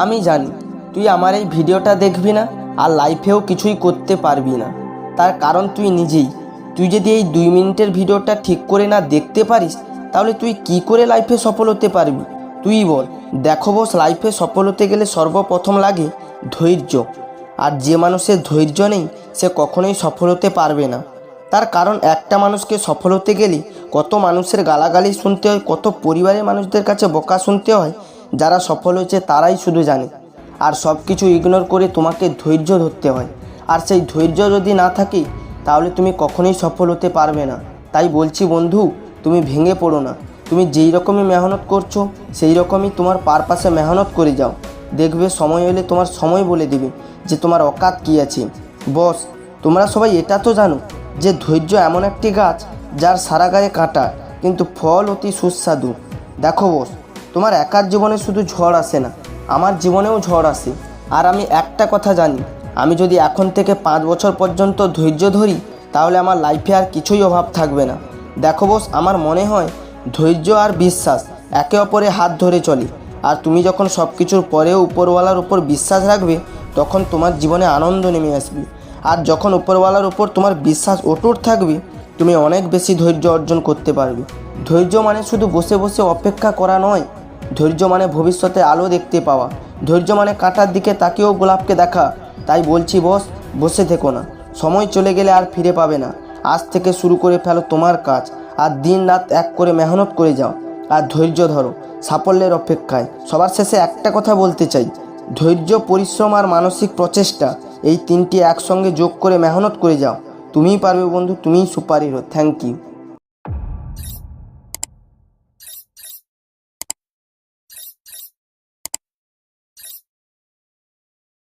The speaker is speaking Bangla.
আমি জানি তুই আমার এই ভিডিওটা দেখবি না আর লাইফেও কিছুই করতে পারবি না। তার কারণ তুই নিজেই। তুই যদি এই 2 মিনিটের ভিডিওটা ঠিক করে না দেখতে পারিস তাহলে তুই কি করে লাইফে সফল হতে পারবি? তুই বল। দেখো বস, লাইফে সফল হতে গেলে সর্বপ্রথম লাগে ধৈর্য। আর যে মানুষের ধৈর্য নেই সে কখনোই সফল হতে পারবে না। তার কারণ একটা মানুষকে সফল হতে গেলে কত মানুষের গালাগালি শুনতে হয়, কত পরিবারের মানুষদের কাছে বকা শুনতে হয়। যারা সফল হয়েছে তারাই শুধু জানে। আর সব কিছু ইগনোর করে তোমাকে ধৈর্য ধরতে হয়। আর সেই ধৈর্য যদি না থাকে তাহলে তুমি কখনোই সফল হতে পারবে না। তাই বলছি বন্ধু, তুমি ভেঙে পড়ো না। তুমি যেই রকমই মেহনত করছো সেই রকমই তোমার পারপাসে মেহনত করে যাও। দেখবে সময় হলে তোমার সময় বলে দেবে যে তোমার অকাত কী আছে। বস, তোমরা সবাই এটা তো জানো যে ধৈর্য এমন একটি গাছ যার সারা গায়ে কাঁটা কিন্তু ফল অতি সুস্বাদু। দেখো বস, তোমার একার জীবনে শুধু ঝড় আসে না, আমার জীবনেও ঝড় আসে। আর আমি একটা কথা জানি, আমি যদি এখন থেকে 5 বছর পর্যন্ত ধৈর্য ধরি তাহলে আমার লাইফে আর কিছুই অভাব থাকবে না। দেখো বস, আমার মনে হয় ধৈর্য আর বিশ্বাস একে অপরের হাত ধরে চলে। আর তুমি যখন সব কিছুর পরেও উপরওয়ালার উপর বিশ্বাস রাখবে তখন তোমার জীবনে আনন্দ নেমে আসবে। আর যখন উপরওয়ালার উপর তোমার বিশ্বাস অটুট থাকবে তুমি অনেক বেশি ধৈর্য অর্জন করতে পারবে। ধৈর্য মানে শুধু বসে বসে অপেক্ষা করা নয়, ধৈর্য মানে ভবিষ্যতে আলো দেখতে পাওয়া। ধৈর্য মানে কাঁটার দিকে তাকিয়েও গোলাপকে দেখা। তাই বলছি বস, বসে থেকো না। সময় চলে গেলে আর ফিরে পাবে না। আজ থেকে শুরু করে ফেলো তোমার কাজ, আর দিন রাত এক করে মেহনত করে যাও আর ধৈর্য ধরো সাফল্যের অপেক্ষায়। সবার শেষে একটা কথা বলতে চাই, ধৈর্য, পরিশ্রম আর মানসিক প্রচেষ্টা, এই 3টি একসঙ্গে যোগ করে মেহনত করে যাও। তুমিই পারবে বন্ধু, তুমিই সুপার হিরো। Thank you.